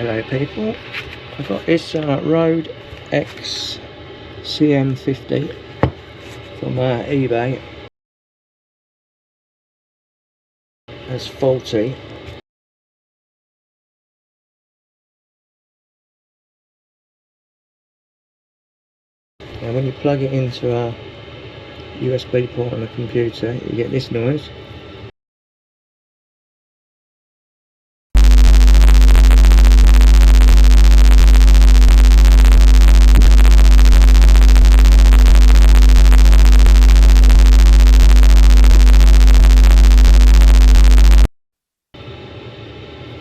Hello people, I've got this RODE XCM50 from eBay. It's faulty. Now when you plug it into a USB port on a computer, you get this noise.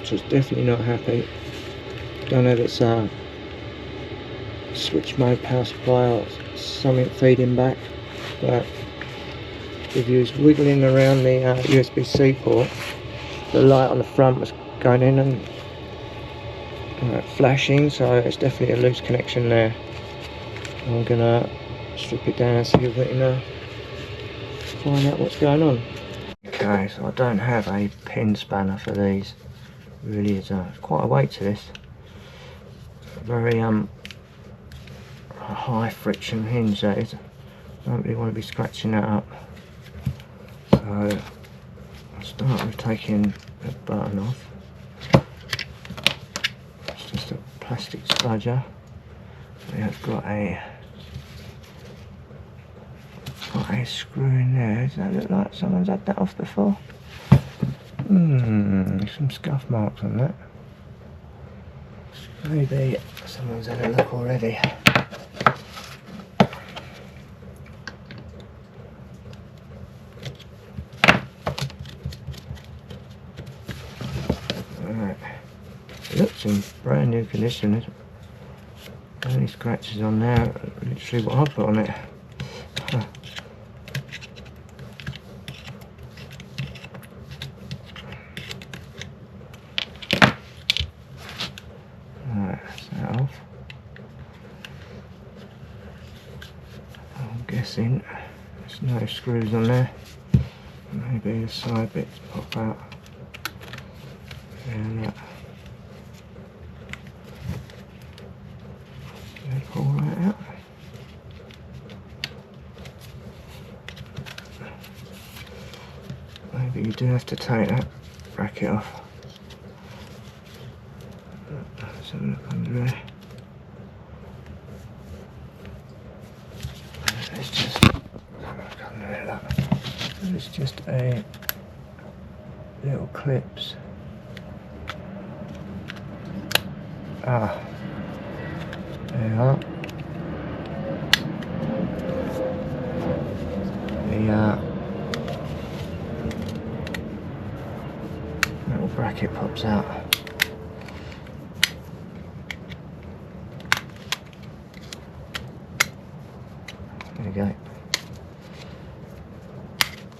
So it's definitely not happy. Don't know if it's a switch mode power supply or something feeding back, but if you was wiggling around the USB-C port, the light on the front was going in and flashing, so it's definitely a loose connection there. I'm gonna strip it down and see if we can find out what's going on. Okay, so I don't have a pin spanner for these. Really is quite a weight to this. Very high friction hinge that is. Don't really want to be scratching that up. So I'll start with taking the button off. It's just a plastic spudger. It's got a screw in there. Does that look like someone's had that off before? Some scuff marks on that. Maybe someone's had a look already. Alright. It looks in brand new condition. Only scratches on there, literally what I put on it. Huh. Off. I'm guessing there's no screws on there. Maybe the side bits pop out. And they pull right out. Maybe you do have to take that bracket off. Let's have a look under there. It's just it's just a little clips. There you are. The little bracket pops out. There you go.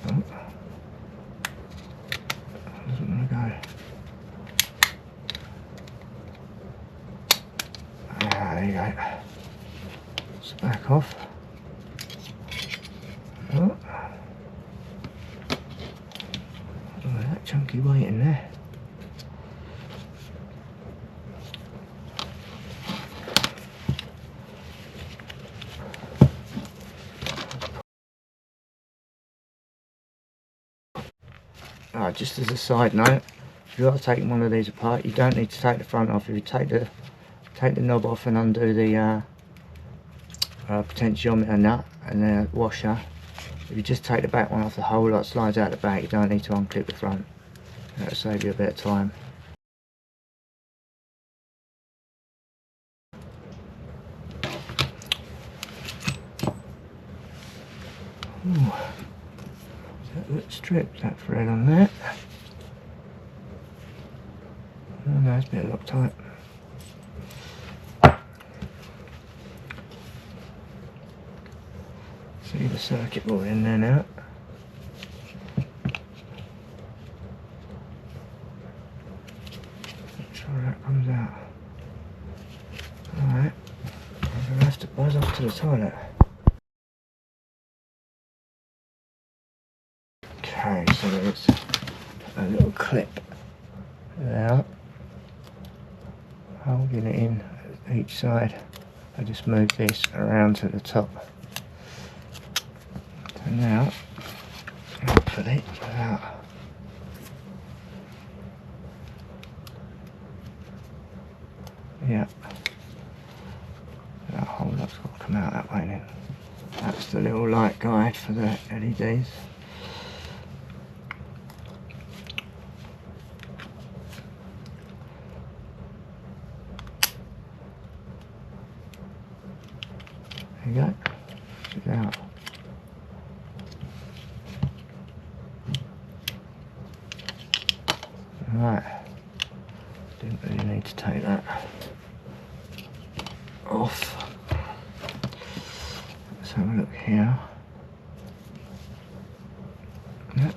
Oh. Doesn't want to go. There you go. It's back off. Oh. That chunky weight in there. Just as a side note, if you are taking one of these apart, you don't need to take the front off. If you take the knob off and undo the potentiometer nut and the washer, if you just take the back one off, the whole lot slides out the back. You don't need to unclip the front. That'll save you a bit of time. Ooh. Let's strip that thread on there. Oh no, it's a bit Loctite. See the circuit board in there now. Make sure that comes out. Alright, I'm going to have to buzz off to the toilet. Okay, so there's a little clip there. holding it in each side. I just move this around to the top. So now, hopefully, without that whole lot's got to come out that way then. That's the little light guide for the LEDs. There you go. It's out. Right. Didn't really need to take that off. Let's have a look here. Yep.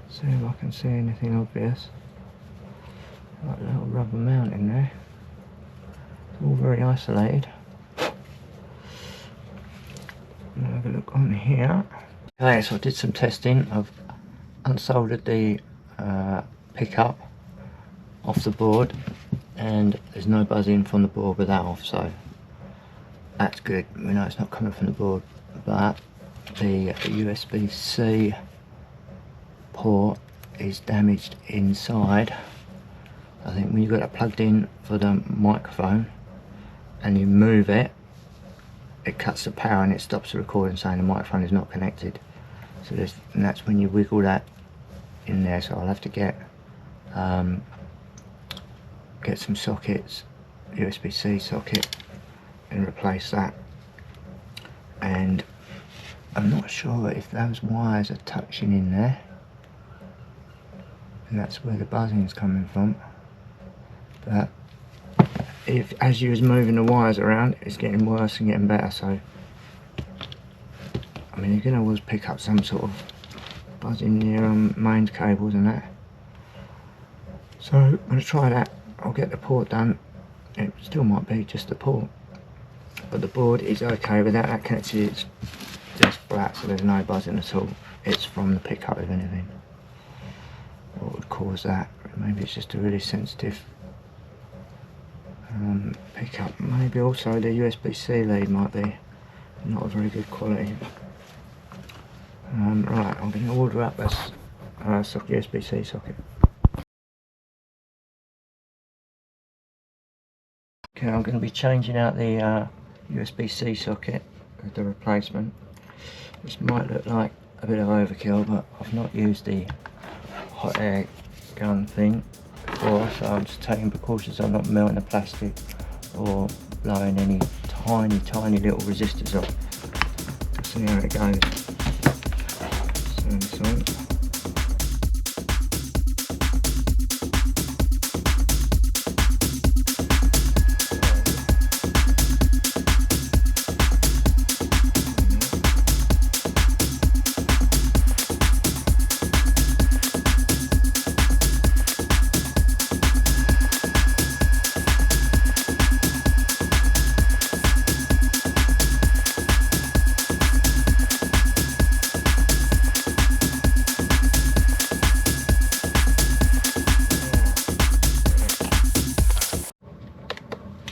See if I can see anything obvious. Like a little rubber mount in there. It's all very isolated. Have a look on here. Okay, so I did some testing. I've unsoldered the pickup off the board, and there's no buzzing from the board with that off, so that's good. We know it's not coming from the board, but the USB-C port is damaged inside. I think when you got it plugged in for the microphone and you move it, it cuts the power and it stops the recording, saying the microphone is not connected. So and that's when you wiggle that in there. So I'll have to get some sockets, USB-C socket, and replace that. And I'm not sure if those wires are touching in there, and that's where the buzzing is coming from. But if, as you was moving the wires around, it's getting worse and getting better. So I mean, you can always pick up some sort of buzzing near mains cables and that. So I'm going to try that. I'll get the port done. It still might be just the port, but the board is okay without that connected. It's just flat, so there's no buzzing at all. It's from the pickup, if anything. What would cause that? Maybe it's just a really sensitive pickup. Maybe also the USB-C lead might be not a very good quality. Right, I'm going to order up this USB-C socket. Okay, I'm going to be changing out the USB-C socket with the replacement. This might look like a bit of overkill, but I've not used the hot air gun thing before, so I'm just taking precautions. I'm not melting the plastic or blowing any tiny little resistors off. Let's see how it goes. So this on.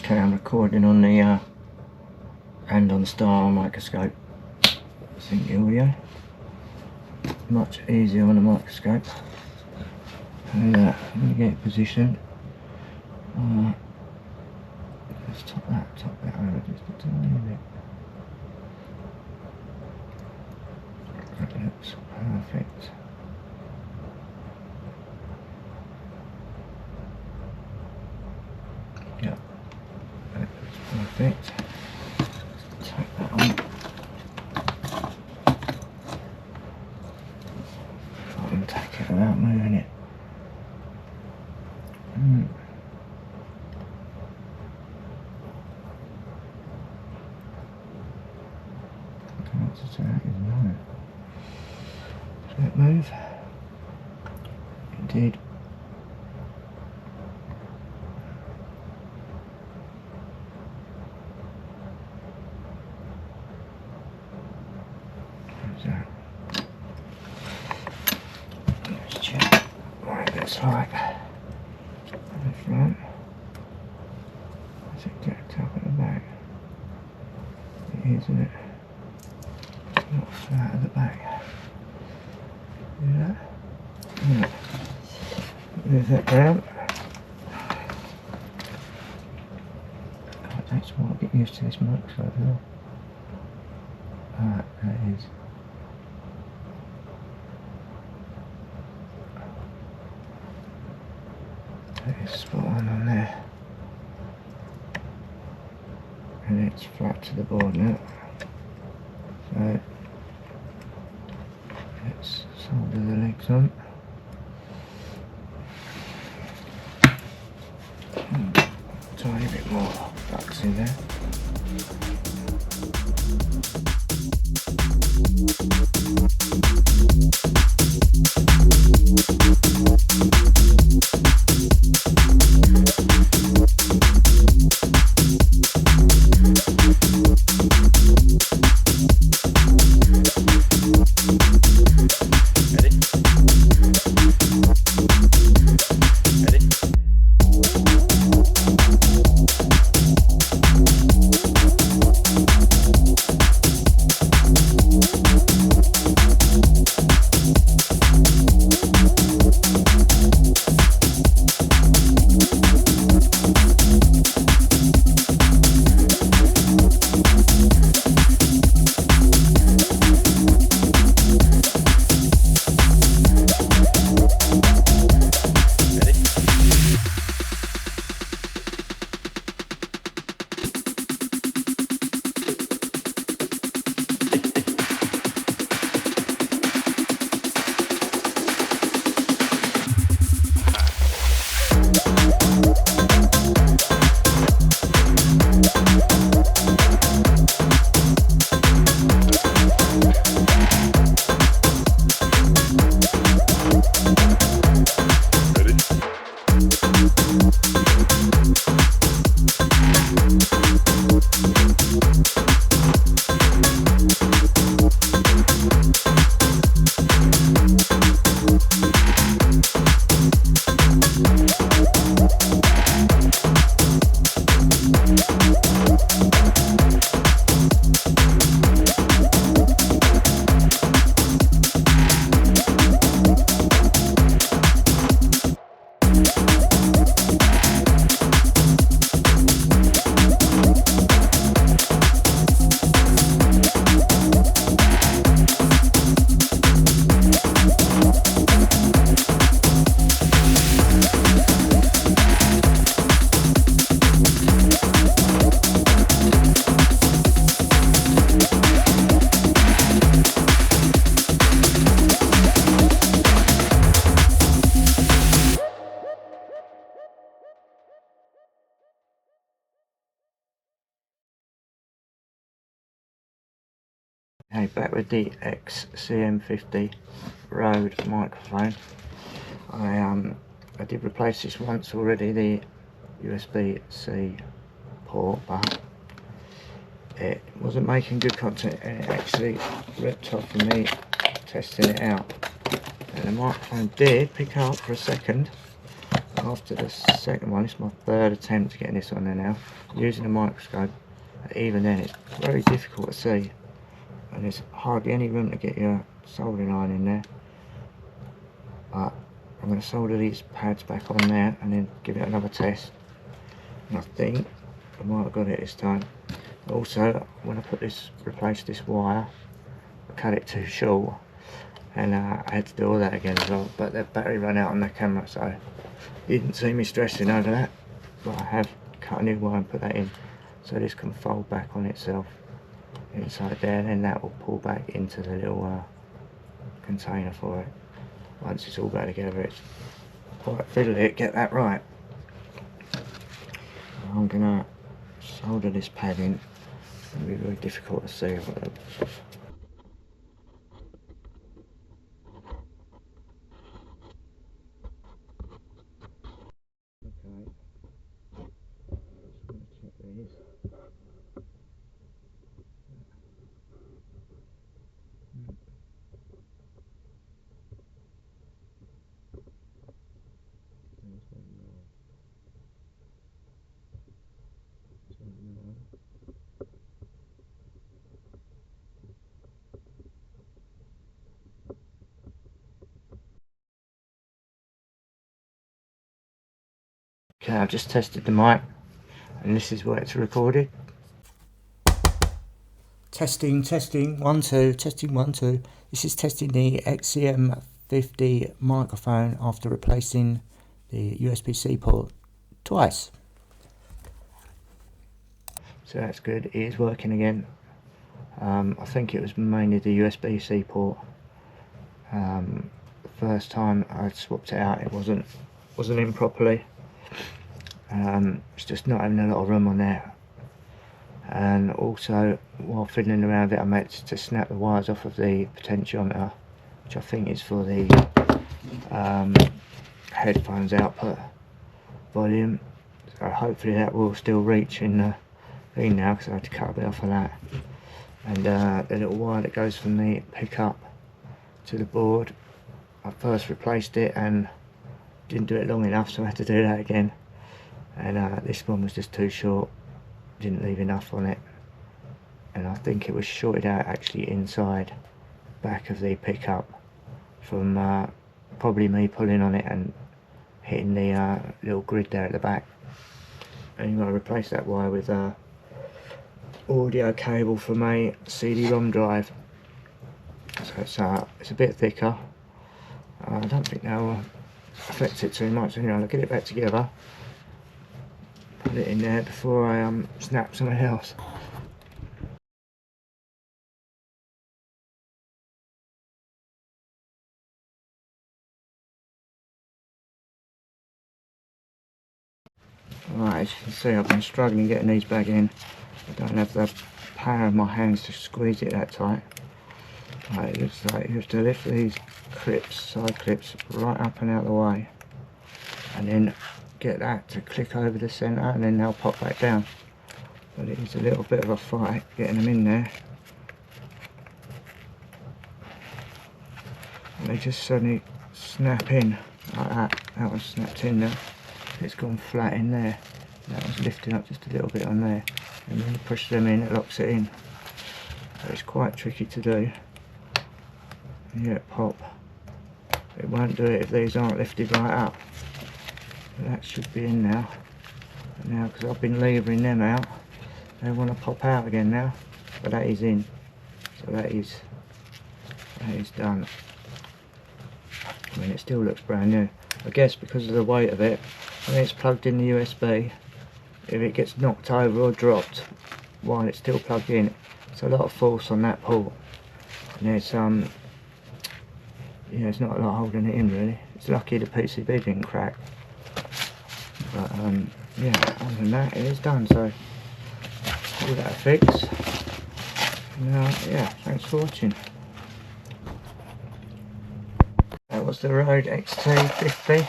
Okay, I'm recording on the and on the star microscope. Sync the audio. Much easier on the microscope. And I'm going to get it positioned. Let's top that over just a tiny bit. That looks perfect. Yeah. Perfect. Let's take that on. If I can take it without moving it. Does it move? It did. Let's check what it looks like in the front. Right at the back. Do that. Right. Move that down. God, that's why I get used to this microscope now. Right, that is. That is spot on there. And it's flat to the board now. So let's solder the legs on. Tiny bit more flux in there. Okay, back with the XCM50 RODE microphone. I did replace this once already, the USB-C port, but it wasn't making good content and it actually ripped off of me testing it out. And the microphone did pick up for a second after the second one. It's my third attempt to get this on there now, using a microscope. Even then it's very difficult to see. And there's hardly any room to get your soldering iron in there, but I'm going to solder these pads back on there and then give it another test, and I think I might have got it this time. Also, when I replace this wire, I cut it too short, and I had to do all that again as well, but the battery ran out on the camera, so you didn't see me stressing over that. But I have cut a new wire and put that in so this can fold back on itself inside there, and then that will pull back into the little container for it. Once it's all got together, it's quite fiddly, get that right. I'm gonna solder this pad in. It'll be very difficult to see. Okay, I've just tested the mic and this is what it's recorded. Testing, 1 2, testing 1 2. This is testing the XCM50 microphone after replacing the USB-C port twice. So that's good, it is working again. I think it was mainly the USB-C port. The first time I swapped it out, it wasn't in properly. It's just not having a lot of room on there. And also, while fiddling around with it, I managed to snap the wires off of the potentiometer, which I think is for the headphones output volume. So hopefully that will still reach in the thing now, because I had to cut a bit off of that. And the little wire that goes from the pickup to the board, I first replaced it and didn't do it long enough, so I had to do that again. And this one was just too short, didn't leave enough on it, and I think it was shorted out actually inside back of the pickup from probably me pulling on it and hitting the little grid there at the back. And you've got to replace that wire with audio cable from a CD-ROM drive. So it's a bit thicker. I don't think that will affect it too much. Anyway, I'll get it back together, put it in there before I snap something else. Right, as you can see, I've been struggling getting these back in. I don't have the power of my hands to squeeze it that tight. Right, it looks like you have to lift these clips, side clips, right up and out of the way, and then get that to click over the centre, and then they'll pop back down. But it is a little bit of a fight getting them in there. And they just suddenly snap in like that. That one's snapped in there. It's gone flat in there. That one's lifting up just a little bit on there. And when you push them in, it locks it in. So it's quite tricky to do. Yeah, pop. It won't do it if these aren't lifted right up. But that should be in now. But now, because I've been levering them out, they want to pop out again now. But that is in. So that is done. I mean, it still looks brand new. I guess because of the weight of it, when it's plugged in the USB, if it gets knocked over or dropped while it's still plugged in, it's a lot of force on that port. And there's yeah, it's not a lot holding it in really. It's lucky the PCB didn't crack. But yeah, other than that, it is done. So all that fix. Now, yeah, thanks for watching. That was the RODE XCM50.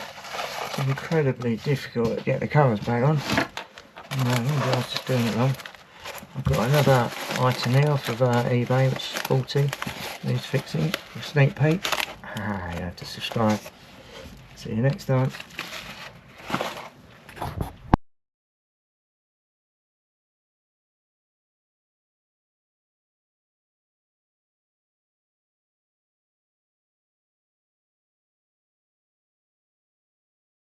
It's incredibly difficult to get the covers back on. No, I was just doing it wrong. I've got another item here off of eBay, which is 40. Needs fixing. A sneak peek. You have to subscribe. See you next time.